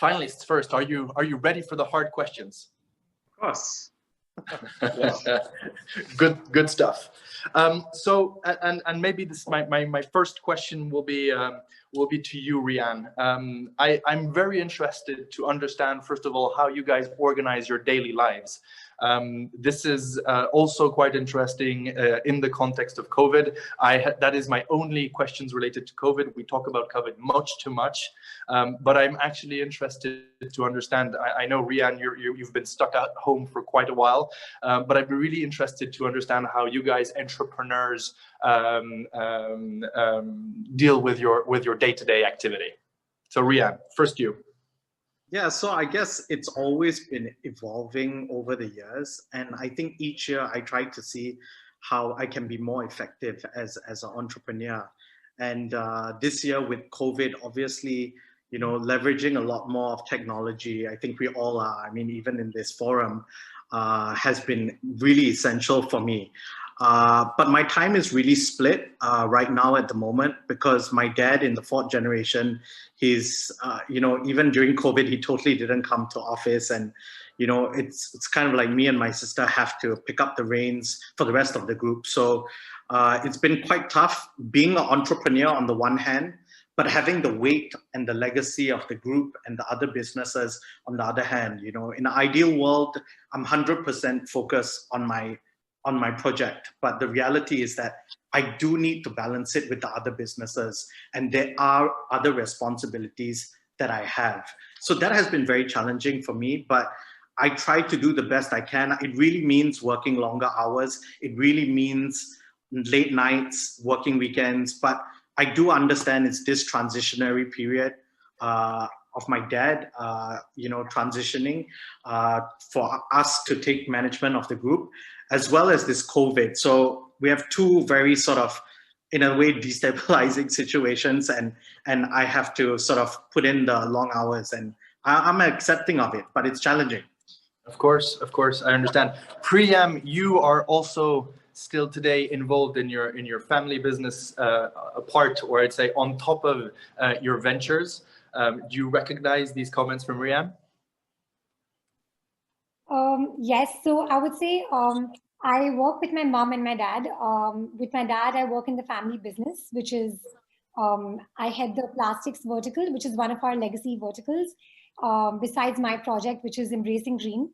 Finalists first, are you ready for the hard questions? Of course. Good stuff. So maybe this my first question will be to you, Rehan. I'm very interested to understand, first of all, how you guys organize your daily lives. This is also quite interesting in the context of COVID. That is my only questions related to COVID. We talk about COVID much too much, but I'm actually interested to understand. I know, Rehan, you've been stuck at home for quite a while, but I'd be really interested to understand how you guys entrepreneurs deal with your day-to-day activity. So Rehan, first you. Yeah, so I guess it's always been evolving over the years. And I think each year I try to see how I can be more effective as an entrepreneur. And this year with COVID, obviously, you know, leveraging a lot more of technology, I think we all are, I mean, even in this forum, has been really essential for me. But my time is really split right now at the moment, because my dad in the 4th generation, he's, you know, even during COVID, he totally didn't come to office. And, you know, it's kind of like me and my sister have to pick up the reins for the rest of the group. So it's been quite tough being an entrepreneur on the one hand, but having the weight and the legacy of the group and the other businesses on the other hand. You know, in an ideal world, I'm 100% focused on my project, but the reality is that I do need to balance it with the other businesses, and there are other responsibilities that I have. So that has been very challenging for me, but I try to do the best I can. It really means working longer hours. It really means late nights, working weekends, but I do understand it's this transitionary period of my dad, you know, transitioning for us to take management of the group, as well as this COVID. So we have two very sort of, in a way, destabilizing situations, and I have to sort of put in the long hours, and I'm accepting of it, but it's challenging. Of course, I understand. Preeyam, you are also still today involved in your family business, apart, or I'd say on top of your ventures. Do you recognize these comments from Rehan? Yes, so I would say I work with my mom and my dad. With my dad, I work in the family business, which is, I head the plastics vertical, which is one of our legacy verticals, besides my project, which is Embracing Green.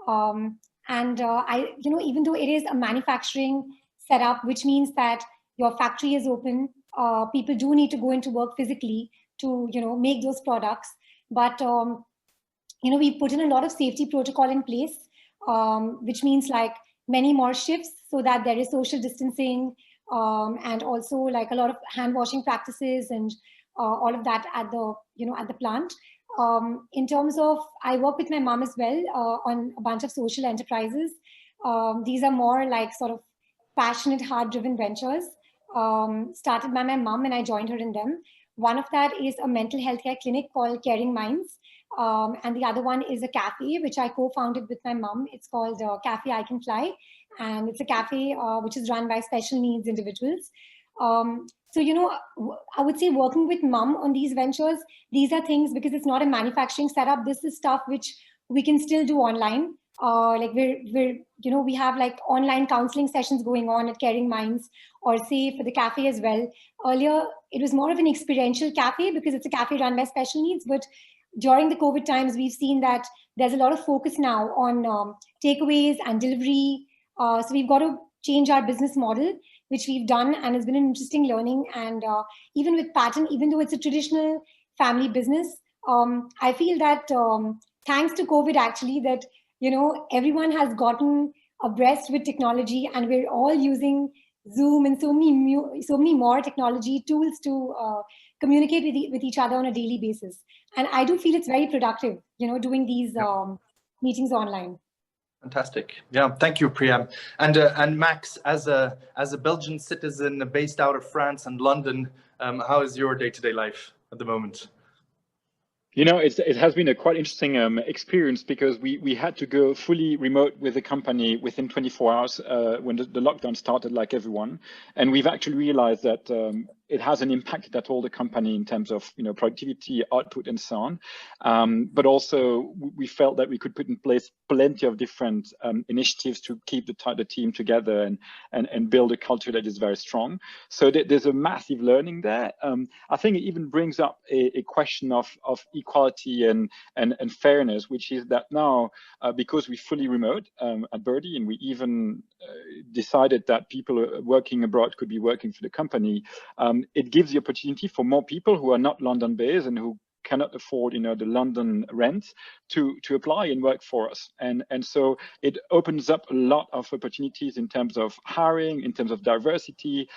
I, you know, even though it is a manufacturing setup, which means that your factory is open, people do need to go into work physically to, you know, make those products. But, you know, we put in a lot of safety protocol in place, which means like many more shifts so that there is social distancing, and also like a lot of hand washing practices and all of that at the, you know, at the plant. In terms of, I work with my mom as well on a bunch of social enterprises. These are more like sort of passionate, heart-driven ventures started by my mom, and I joined her in them. One of that is a mental health care clinic called Caring Minds. And the other one is a cafe, which I co-founded with my mom. It's called Cafe I Can Fly. And it's a cafe which is run by special needs individuals. So, you know, I would say working with mom on these ventures, these are things, because it's not a manufacturing setup, this is stuff which we can still do online. Like we're, you know, we have like online counseling sessions going on at Caring Minds, or say for the cafe as well. Earlier, it was more of an experiential cafe because it's a cafe run by special needs. But during the COVID times, we've seen that there's a lot of focus now on takeaways and delivery. So we've got to change our business model, which we've done, and it's been an interesting learning. And even with Patton, even though it's a traditional family business, I feel that thanks to COVID, actually, that, you know, everyone has gotten abreast with technology, and we're all using Zoom and so many more technology tools to communicate with each other on a daily basis. And I do feel it's very productive, you know, doing these meetings online. Fantastic. Yeah, thank you, Preeyam. And Max, as a Belgian citizen based out of France and London, how is your day-to-day life at the moment? You know, it has been a quite interesting experience, because we had to go fully remote with the company within 24 hours when the lockdown started, like everyone. And we've actually realized that it hasn't impacted at all the company in terms of productivity, output, and so on. But also we felt that we could put in place plenty of different initiatives to keep the team together and build a culture that is very strong. So there's a massive learning there. I think it even brings up a question of equality and fairness, which is that now because we're fully remote at Birdie, and we even decided that people working abroad could be working for the company, it gives the opportunity for more people who are not London-based and who cannot afford the London rent to apply and work for us. And so it opens up a lot of opportunities in terms of hiring, in terms of diversity,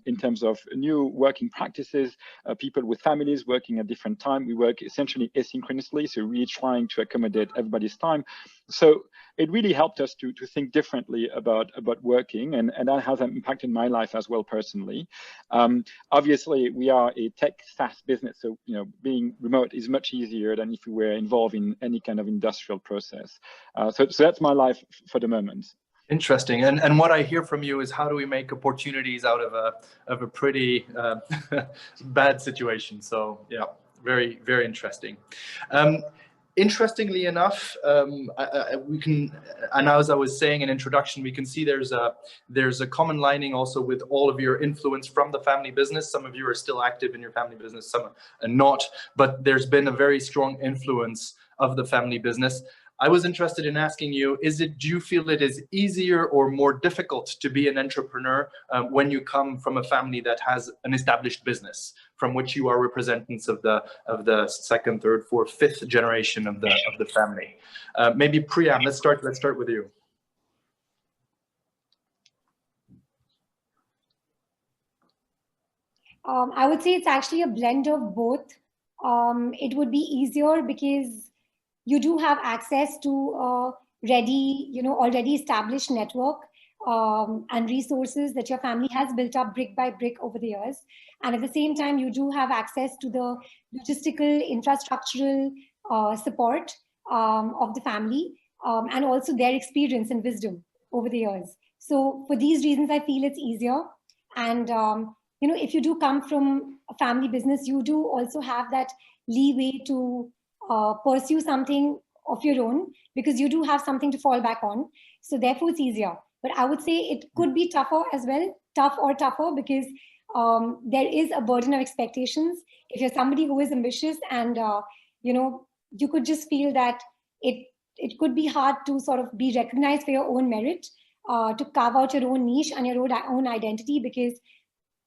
in terms of new working practices, people with families working at different time. We work essentially asynchronously, so really trying to accommodate everybody's time. So it really helped us to think differently about working, and that has impacted my life as well personally. Obviously, we are a tech SaaS business, so being remote is much easier than if we were involved in any kind of industrial process. So that's my life for the moment. Interesting. And what I hear from you is, how do we make opportunities out of a pretty bad situation? So yeah, very, very interesting. Interestingly enough, we can, and as I was saying in introduction, we can see there's a common lining also with all of your influence from the family business. Some of you are still active in your family business, some are not, but there's been a very strong influence of the family business. I was interested in asking you, do you feel it is easier or more difficult to be an entrepreneur when you come from a family that has an established business, from which you are representatives of the second, third, fourth, fifth generation of the family? Maybe Preeyam, let's start with you. I would say it's actually a blend of both. It would be easier because you do have access to a already established network and resources that your family has built up brick by brick over the years. And at the same time, you do have access to the logistical, infrastructural support of the family and also their experience and wisdom over the years. So for these reasons, I feel it's easier. And, if you do come from a family business, you do also have that leeway to pursue something of your own, because you do have something to fall back on. So therefore it's easier. But I would say it could be tougher as well, tougher, because there is a burden of expectations. If you're somebody who is ambitious and, you could just feel that it could be hard to sort of be recognized for your own merit, to carve out your own niche and your own identity, because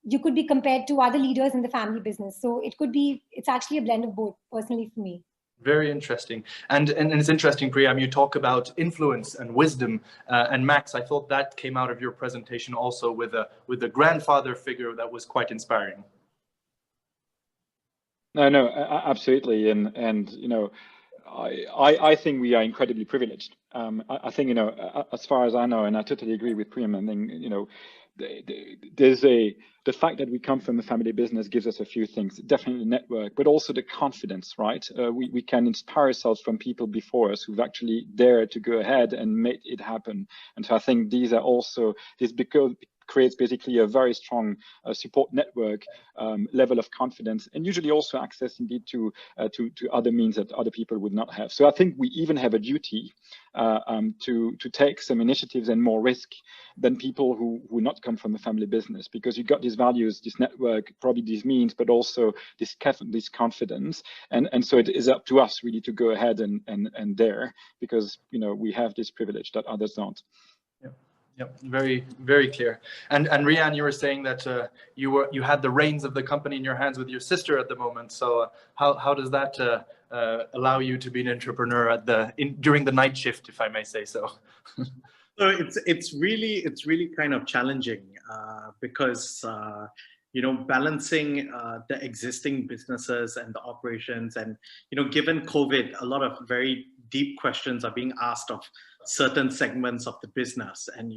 you could be compared to other leaders in the family business. So it's actually a blend of both, personally for me. Very interesting. And it's interesting, Preeyam, you talk about influence and wisdom. And Max, I thought that came out of your presentation also with a grandfather figure that was quite inspiring. No, absolutely. And I think we are incredibly privileged. I think, as far as I know, and I totally agree with Preeyam, I think, the fact that we come from a family business gives us a few things, definitely network, but also the confidence, right? We can inspire ourselves from people before us who've actually dared to go ahead and make it happen. And so I think this creates basically a very strong support network, level of confidence, and usually also access indeed to other means that other people would not have. So I think we even have a duty to take some initiatives and more risk than people who not come from a family business, because you've got these values, this network, probably these means, but also this confidence. And so it is up to us really to go ahead and dare, because we have this privilege that others don't. Yep, very, very clear. And Rehan, you were saying that you had the reins of the company in your hands with your sister at the moment. So how does that allow you to be an entrepreneur during the night shift, if I may say so? So it's really kind of challenging because balancing the existing businesses and the operations, and given COVID, a lot of very deep questions are being asked of certain segments of the business, and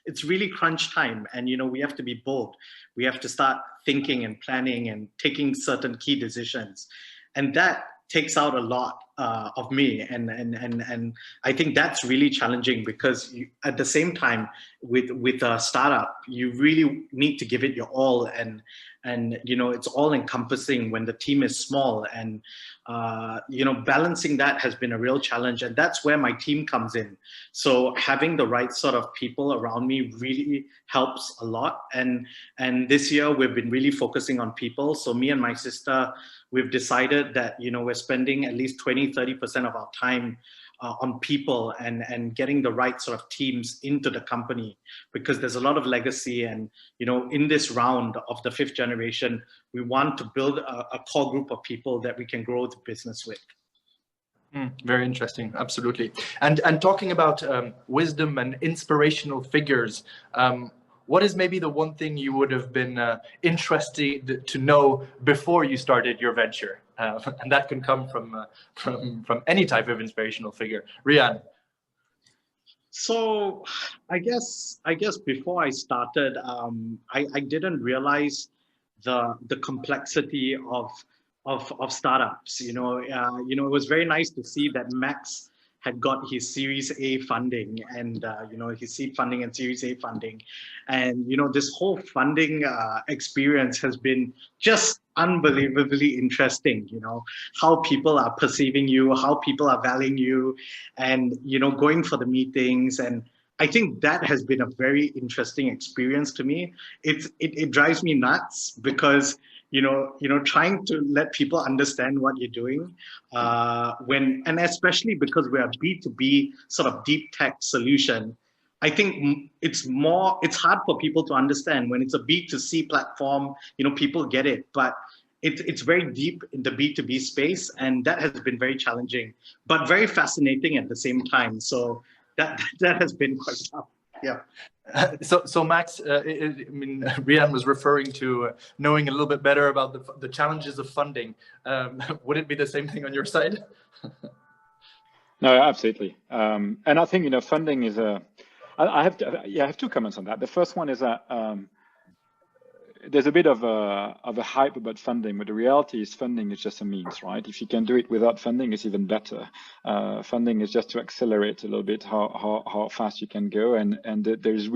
it's really crunch time, and we have to be bold. We have to start thinking and planning and taking certain key decisions, and that takes out a lot of me, and I think that's really challenging, because at the same time with a startup, you really need to give it your all, and it's all encompassing when the team is small, and balancing that has been a real challenge, and that's where my team comes in. So having the right sort of people around me really helps a lot, and this year we've been really focusing on people. So me and my sister, we've decided that we're spending at least 20-30% of our time on people and getting the right sort of teams into the company, because there's a lot of legacy, and in this round of the 5th generation, we want to build a core group of people that we can grow the business with. Very interesting, absolutely. And talking about wisdom and inspirational figures, what is maybe the one thing you would have been interested to know before you started your venture? And that can come from any type of inspirational figure. Rehan. So I guess before I started, I didn't realize the complexity of startups. It was very nice to see that Max had got his Series A funding, and his seed funding and Series A funding, and this whole funding experience has been just unbelievably interesting. How people are perceiving you, how people are valuing you, and going for the meetings, and I think that has been a very interesting experience to me. It drives me nuts, because trying to let people understand what you're doing, and especially because we're a B2B sort of deep tech solution, I think it's hard for people to understand. When it's a B2C platform, people get it, but it's very deep in the B2B space, and that has been very challenging, but very fascinating at the same time. So that has been quite tough. Yeah. So Max, Rehan was referring to knowing a little bit better about the challenges of funding. Would it be the same thing on your side? No, absolutely. And I think funding is I have two comments on that. The first one is that there's a bit of a hype about funding, but the reality is funding is just a means, right? If you can do it without funding, it's even better. Funding is just to accelerate a little bit how fast you can go, and there's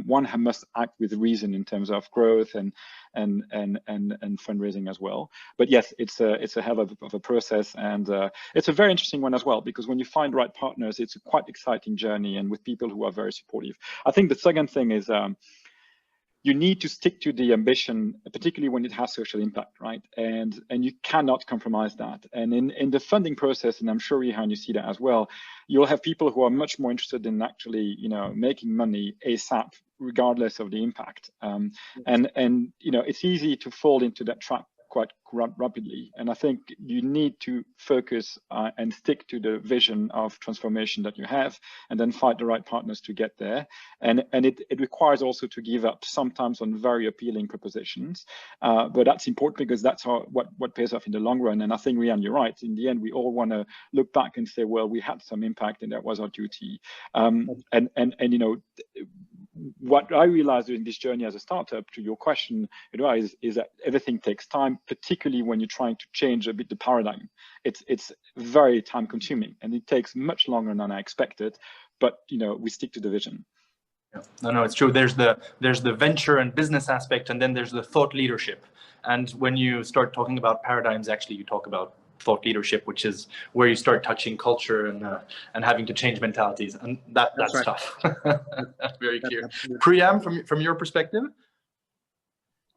one must act with reason in terms of growth and fundraising as well. But yes, it's a hell of a process, and it's a very interesting one as well, because when you find right partners, it's a quite exciting journey, and with people who are very supportive. I think the second thing is you need to stick to the ambition, particularly when it has social impact, right? And you cannot compromise that. And in the funding process, and I'm sure Rehan, you see that as well, you'll have people who are much more interested in actually, making money ASAP, regardless of the impact. And it's easy to fall into that trap quite rapidly. And I think you need to focus and stick to the vision of transformation that you have, and then find the right partners to get there. And it requires also to give up sometimes on very appealing propositions. But that's important, because that's what pays off in the long run. And I think, Rehan, you're right. In the end, we all want to look back and say, well, we had some impact and that was our duty. What I realized in this journey as a startup, to your question, is that everything takes time, particularly when you're trying to change a bit the paradigm. It's very time consuming, and it takes much longer than I expected, but we stick to the vision. Yeah. No, it's true. There's the venture and business aspect, and then there's the thought leadership. And when you start talking about paradigms, actually you talk about thought leadership, which is where you start touching culture and having to change mentalities, and that's right. Tough. Very clear. Preeyam, from your perspective?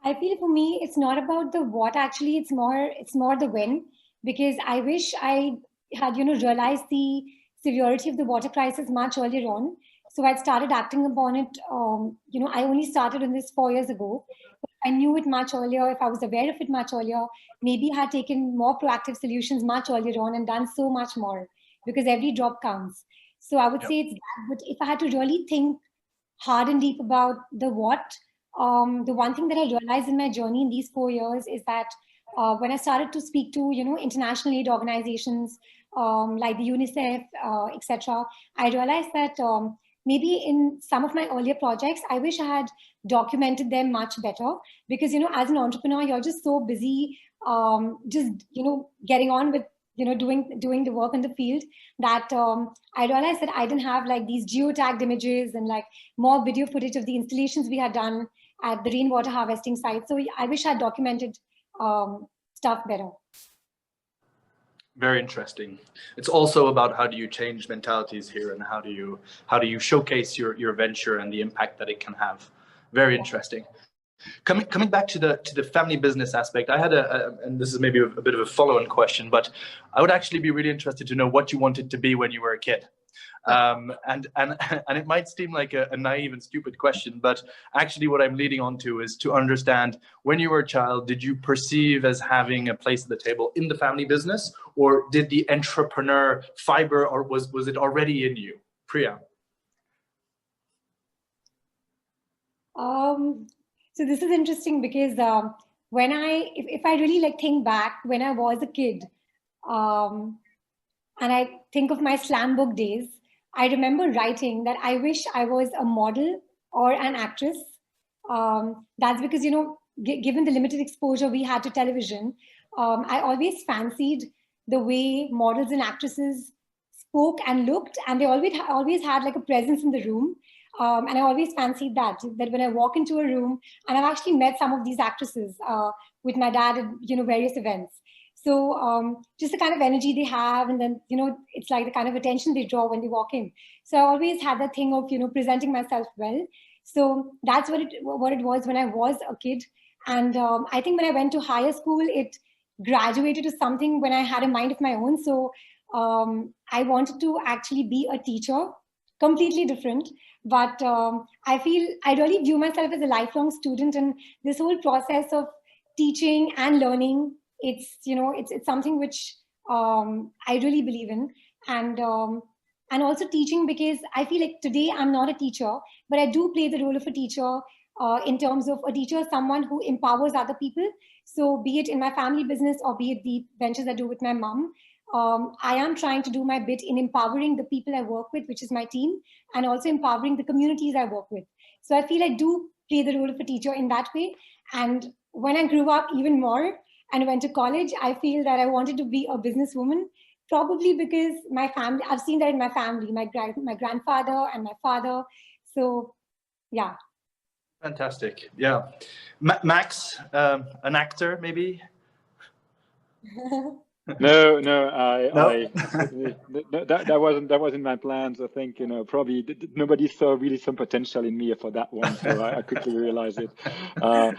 I feel for me, it's not about the what, actually, it's more the when, because I wish I had, realized the severity of the water crisis much earlier on. So I'd started acting upon it. I only started on this 4 years ago. I knew it much earlier. If I was aware of it much earlier, maybe I had taken more proactive solutions much earlier on and done so much more, because every drop counts. So I would say it's that. But if I had to really think hard and deep about the what, the one thing that I realized in my journey in these 4 years is that when I started to speak to, international aid organizations like the UNICEF, etc., I realized that maybe in some of my earlier projects, I wish I had documented them much better, because, as an entrepreneur, you're just so busy, getting on with, doing the work in the field, that I realized that I didn't have like these geotagged images and like more video footage of the installations we had done at the rainwater harvesting site. So I wish I documented stuff better. Very interesting. It's also about how do you change mentalities here, and how do you showcase your venture and the impact that it can have. Very interesting. Coming back to the family business aspect, I had and this is maybe a bit of a follow-on question, but I would actually be really interested to know what you wanted to be when you were a kid. And it might seem like a naive and stupid question, but actually what I'm leading on to is to understand, when you were a child, did you perceive as having a place at the table in the family business, or did the entrepreneur fiber, or was it already in you? Preeyam. So this is interesting because when if I really like think back when I was a kid, and I think of my slam book days, I remember writing that I wish I was a model or an actress. That's because, given the limited exposure we had to television, I always fancied the way models and actresses spoke and looked, and they always had like a presence in the room. And I always fancied that when I walk into a room, and I've actually met some of these actresses with my dad at various events. So just the kind of energy they have, and then it's like the kind of attention they draw when they walk in. So I always had that thing of presenting myself well. So that's what it was when I was a kid. And I think when I went to higher school, it graduated to something when I had a mind of my own. So I wanted to actually be a teacher, completely different. But I feel I really view myself as a lifelong student, and this whole process of teaching and learning, it's something which I really believe in, and also teaching, because I feel like today I'm not a teacher, but I do play the role of a teacher in terms of a teacher, someone who empowers other people. So be it in my family business or be it the ventures I do with my mom, I am trying to do my bit in empowering the people I work with, which is my team, and also empowering the communities I work with. So I feel I do play the role of a teacher in that way. And when I grew up even more and went to college, I feel that I wanted to be a businesswoman, probably because my family, I've seen that in my family, my grandfather and my father. So yeah. Fantastic. Yeah. Max, an actor maybe? No, that wasn't my plans. I think probably nobody saw really some potential in me for that one, so I quickly realized it. No,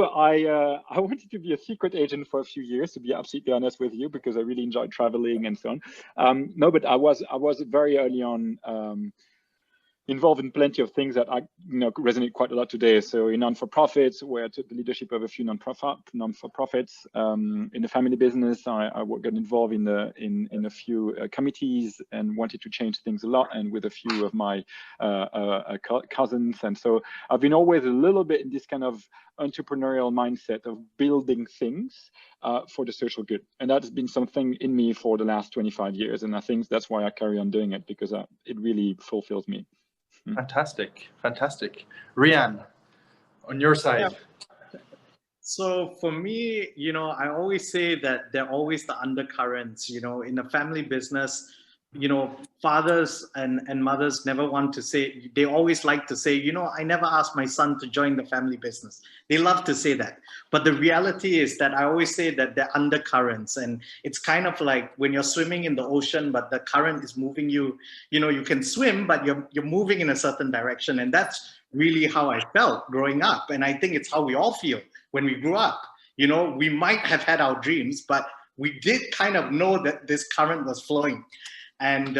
I wanted to be a secret agent for a few years, to be absolutely honest with you, because I really enjoyed traveling and so on. No, but I was very early on involved in plenty of things that resonate quite a lot today. So in non-for-profits, where I took the leadership of a few non-for-profits. In the family business, I got involved in a few committees and wanted to change things a lot, and with a few of my cousins. And so I've been always a little bit in this kind of entrepreneurial mindset of building things for the social good. And that's been something in me for the last 25 years. And I think that's why I carry on doing it, because it really fulfills me. Fantastic, fantastic. Rehan, on your side. Yeah. So for me, I always say that there are always the undercurrents, in a family business. Fathers and mothers never want to say, they always like to say, I never asked my son to join the family business. They love to say that. But the reality is that I always say that they're undercurrents, and it's kind of like when you're swimming in the ocean, but the current is moving you, you can swim, but you're moving in a certain direction. And that's really how I felt growing up. And I think it's how we all feel when we grew up. We might have had our dreams, but we did kind of know that this current was flowing. And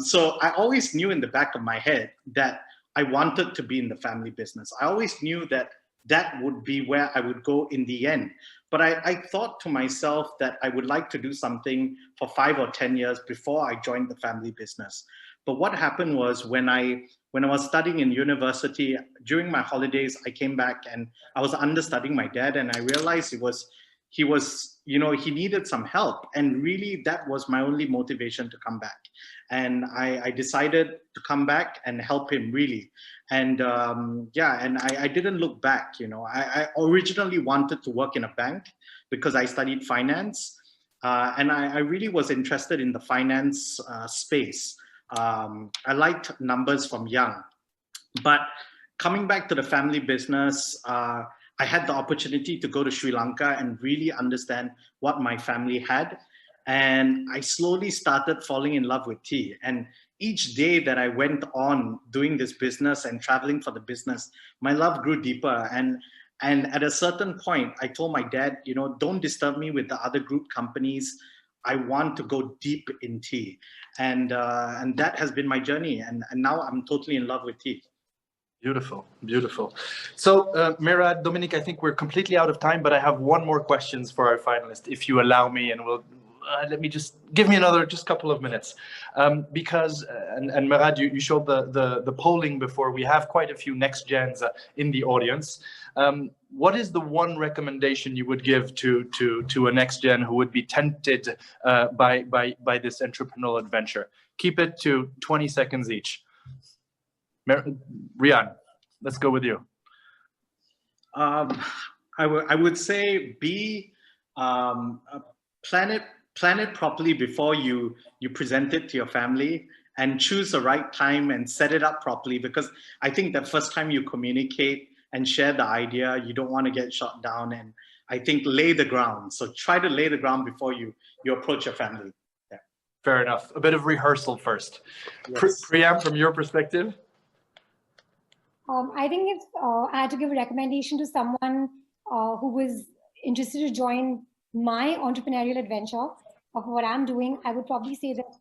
so I always knew in the back of my head that I wanted to be in the family business. I always knew that that would be where I would go in the end. But I thought to myself that I would like to do something for 5 or 10 years before I joined the family business. But what happened was when I was studying in university, during my holidays, I came back and I was understudying my dad, and I realized he needed some help, and really that was my only motivation to come back. And I decided to come back and help him, really. And I didn't look back. I originally wanted to work in a bank because I studied finance, And I really was interested in the finance space. I liked numbers from young. But coming back to the family business, I had the opportunity to go to Sri Lanka and really understand what my family had. And I slowly started falling in love with tea. And each day that I went on doing this business and traveling for the business, my love grew deeper. And at a certain point, I told my dad, you know, don't disturb me with the other group companies. I want to go deep in tea. And that has been my journey. And now I'm totally in love with tea. Beautiful, beautiful. So, Mira, Dominic, I think we're completely out of time, but I have one more questions for our finalist, if you allow me, and we'll let me just give me another just couple of minutes, because and Merad, you showed the polling before. We have quite a few next gens in the audience. What is the one recommendation you would give to a next gen who would be tempted by this entrepreneurial adventure? Keep it to 20 seconds each. Rehan, let's go with you. I would say plan it properly before you present it to your family, and choose the right time and set it up properly, because I think the first time you communicate and share the idea, you don't want to get shot down. And I think lay the ground. So try to lay the ground before you approach your family. Yeah. Fair enough. A bit of rehearsal first. Yes. Preeyam, from your perspective? I think if I had to give a recommendation to someone who was interested to join my entrepreneurial adventure of what I'm doing, I would probably say that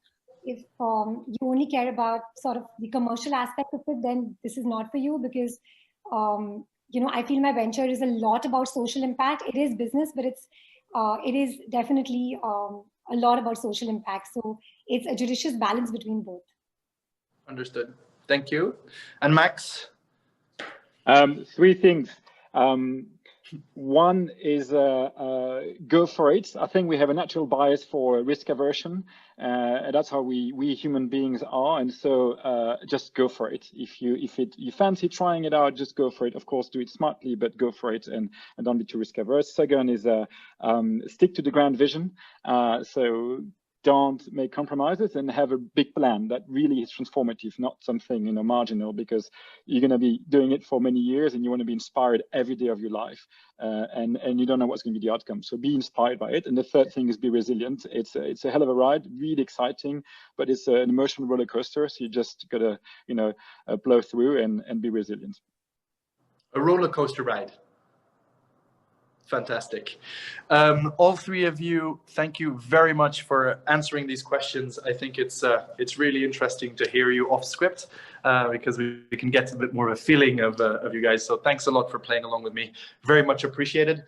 if you only care about sort of the commercial aspect of it, then this is not for you, because you know, I feel my venture is a lot about social impact. It is business, but it is definitely a lot about social impact. So it's a judicious balance between both. Understood. Thank you. And Max? Three things. One is go for it. I think we have a natural bias for risk aversion. And that's how we human beings are. And so just go for it. If you fancy trying it out, just go for it. Of course, do it smartly, but go for it and don't be too risk averse. Second is stick to the grand vision. So don't make compromises and have a big plan that really is transformative, not something, you know, marginal, because you're going to be doing it for many years and you want to be inspired every day of your life, and you don't know what's going to be the outcome. So be inspired by it. And the third thing is be resilient. It's a hell of a ride, really exciting, but it's an emotional roller coaster. So you just got to, you know, blow through and be resilient. A roller coaster ride. Fantastic. All three of you, thank you very much for answering these questions. I think it's really interesting to hear you off script, because we can get a bit more of a feeling of you guys. So thanks a lot for playing along with me. Very much appreciated.